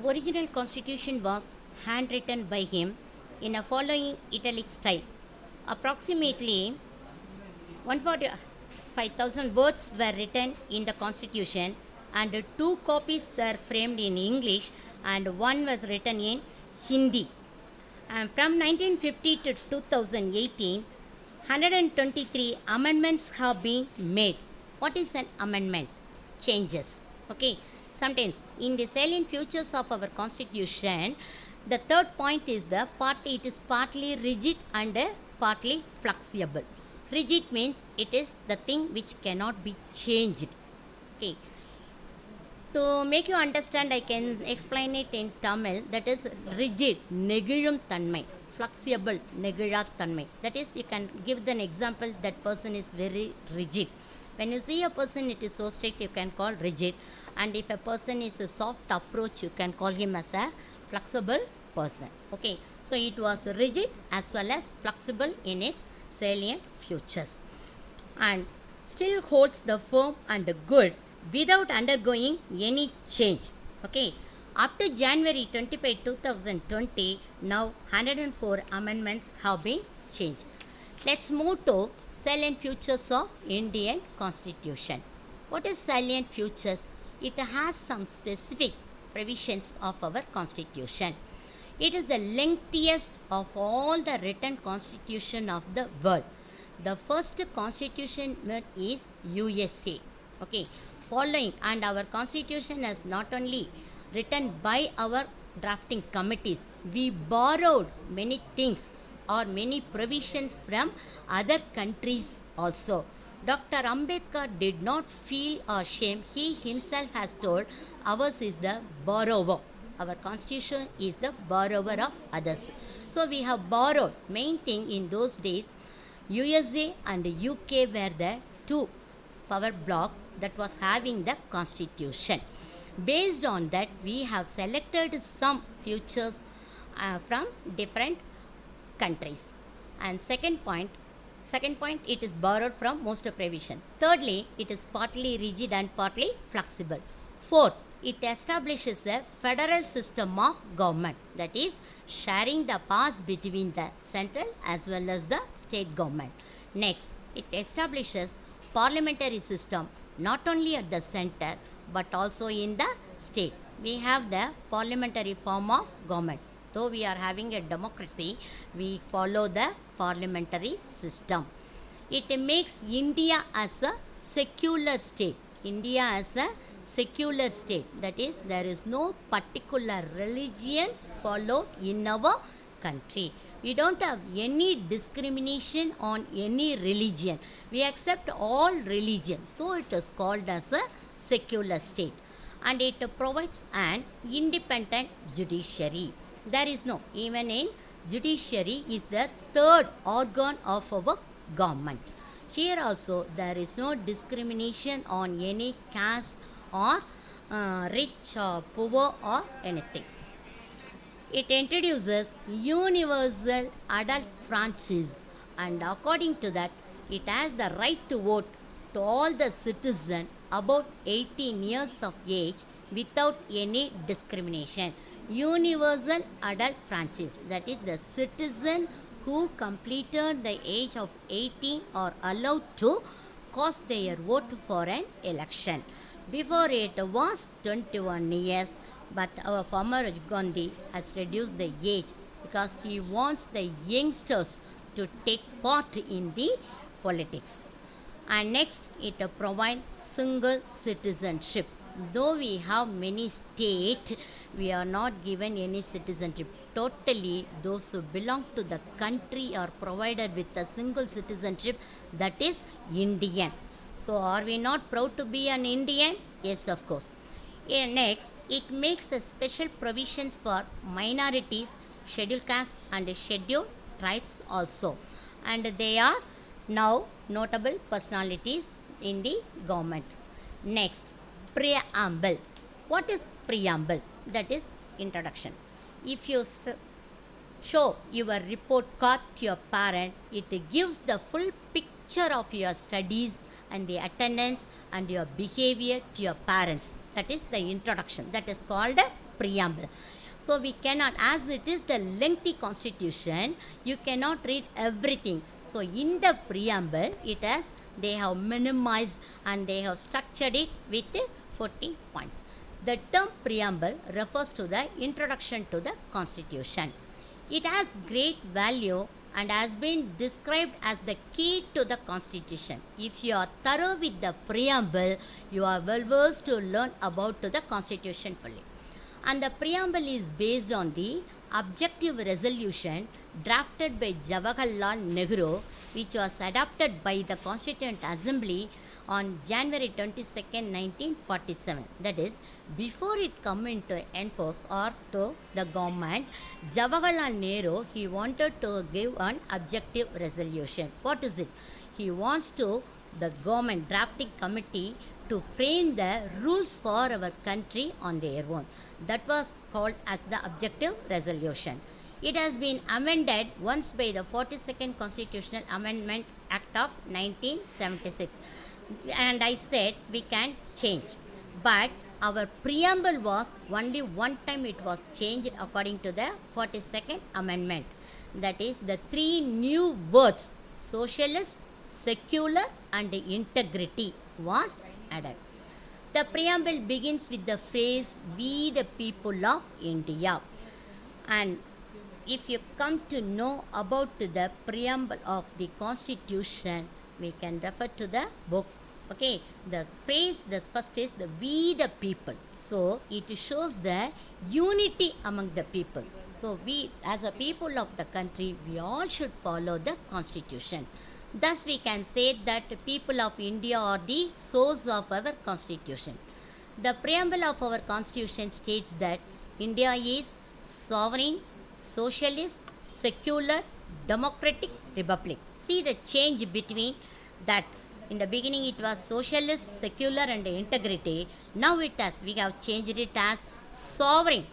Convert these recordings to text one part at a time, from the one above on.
original constitution was handwritten by him in a following italic style. Approximately 145,000 words were written in the constitution, and two copies were framed in English, and one was written in Hindi. And from 1950 to 2018, 123 amendments have been made. What is an amendment? Changes. Okay. Sometimes in the salient features of our constitution, the third point is it is partly rigid and partly flexible. Rigid means it is the thing which cannot be changed. Okay. To make you understand, I can explain it in Tamil. That is rigid, negilum tanmai. Flexible, negila tanmai. That is, you can give an example. That person is very rigid. When you see a person, it is so strict, you can call rigid. And if a person is a soft approach, you can call him as a flexible person. Okay. So it was rigid as well as flexible in its salient features, and still holds the firm and good without undergoing any change. Okay. Up to January 25, 2020, now 104 amendments have been changed. Let's move to salient features of Indian Constitution. What is salient features? It has some specific provisions of our Constitution. It is the lengthiest of all the written constitution of the world. The first constitution is USA. Okay. Following, and our constitution is not only written by our drafting committees, we borrowed many things or many provisions from other countries also. Dr. Ambedkar did not feel ashamed. He himself has told, ours is the borrower. Our constitution is the borrower of others. So we have borrowed. Main thing in those days, USA and UK were the two power bloc that was having the constitution. Based on that, we have selected some features from different countries. And second point, it is borrowed from most provision. Thirdly, it is partly rigid and partly flexible. Fourth, it establishes a federal system of government, that is sharing the powers between the central as well as the state government. Next, it establishes parliamentary system not only at the center but also in the state. We have the parliamentary form of government. Though we are having a democracy, we follow the parliamentary system. It makes India as a secular state. India as a secular state. That is, there is no particular religion followed in our country. We don't have any discrimination on any religion. We accept all religions. So it is called as a secular state. And it provides an independent judiciary. There is no, even in judiciary is the third organ of our government. Here also there is no discrimination on any caste or rich or poor or anything. It introduces universal adult franchise, and according to that, it has the right to vote to all the citizens above 18 years of age without any discrimination. Universal adult franchise, that is, the citizen who completed the age of 18 are allowed to cast their vote for an election. Before it was 21 years, but our former Rajiv Gandhi has reduced the age because he wants the youngsters to take part in the politics. And next, it provides single citizenship. Though we have many states, we are not given any citizenship. Totally, those who belong to the country are provided with a single citizenship, that is Indian. So, are we not proud to be an Indian? Yes, of course. Next, it makes a special provisions for minorities, scheduled caste and scheduled tribes also. And they are now notable personalities in the government. Next, preamble. What is preamble? That is introduction. If you show your report card to your parent, it gives the full picture of your studies and the attendance and your behavior to your parents. That is the introduction. That is called preamble. So we cannot, as it is the lengthy constitution, you cannot read everything. So in the preamble, they have minimized and they have structured it with 14 points. The term preamble refers to the introduction to the constitution. It has great value and has been described as the key to the constitution. If you are thorough with the preamble, you are well versed to learn about the constitution fully. And the preamble is based on the objective resolution drafted by Jawaharlal Nehru, which was adopted by the Constituent Assembly on January 22nd, 1947. That is, before it come into enforce or to the government, Jawaharlal Nehru, he wanted to give an objective resolution. What is it? He wants to, the government drafting committee, to frame the rules for our country on their own. That was called as the objective resolution. It has been amended once by the 42nd Constitutional Amendment Act of 1976. And I said we can change. But our preamble was only one time it was changed according to the 42nd Amendment. That is the three new words, socialist, secular and integrity was added. The preamble begins with the phrase, "We the people of India." And if you come to know about the preamble of the Constitution, we can refer to the book. Okay, the phrase, the first is the "We the people." So it shows the unity among the people. So we, as a people of the country, we all should follow the Constitution. Thus, we can say that the people of India are the source of our constitution. The preamble of our constitution states that India is sovereign, socialist, secular, democratic republic. See the change between that. In the beginning, it was socialist, secular, and integrity. Now we have changed it as sovereign.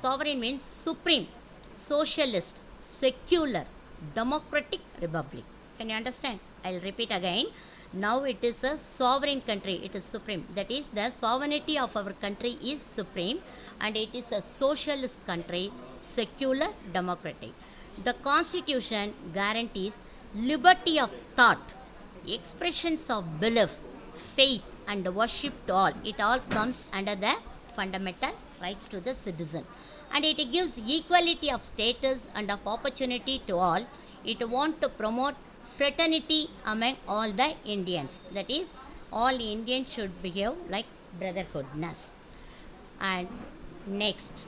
Sovereign means supreme, socialist, secular, democratic republic. Can you understand? I'll repeat again. Now it is a sovereign country. It is supreme. That is, the sovereignty of our country is supreme, and it is a socialist country, secular, democratic. The Constitution guarantees liberty of thought, expressions of belief, faith, and worship to all. It all comes under the fundamental rights to the citizen. And it gives equality of status and of opportunity to all. It wants to promote fraternity among all the Indians. That is, all Indians should behave like brotherhoodness. And next,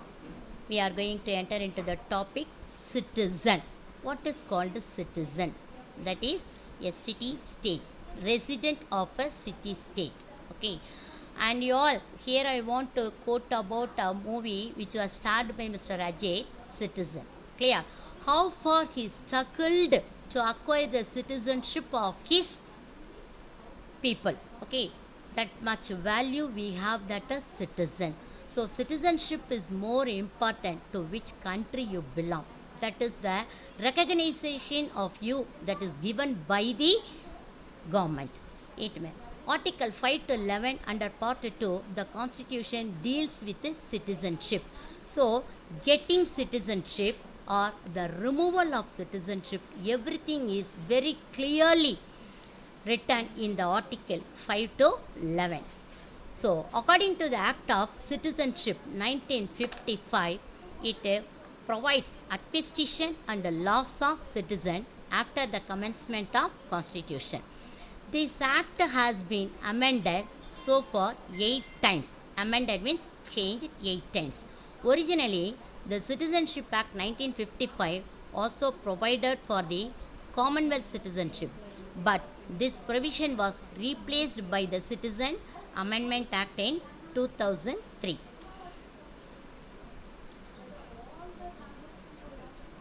we are going to enter into the topic citizen. What is called a citizen? That is a city state, resident of a city state. Okay. And you all, here I want to quote about a movie which was starred by Mr. Ajay, Citizen. Clear? How far he struggled to acquire the citizenship of his people. Okay, that much value we have that a citizen. So citizenship is more important to which country you belong. That is the recognition of you that is given by the government. Article 5 to 11 under Part 2, the Constitution deals with citizenship. So, getting citizenship or the removal of citizenship, everything is very clearly written in the Article 5 to 11. So, according to the Act of Citizenship 1955, it provides acquisition and the loss of citizen after the commencement of Constitution. This Act has been amended so far 8 times. Amended means changed 8 times. Originally, the Citizenship Act 1955 also provided for the Commonwealth citizenship, but this provision was replaced by the Citizen Amendment Act in 2003.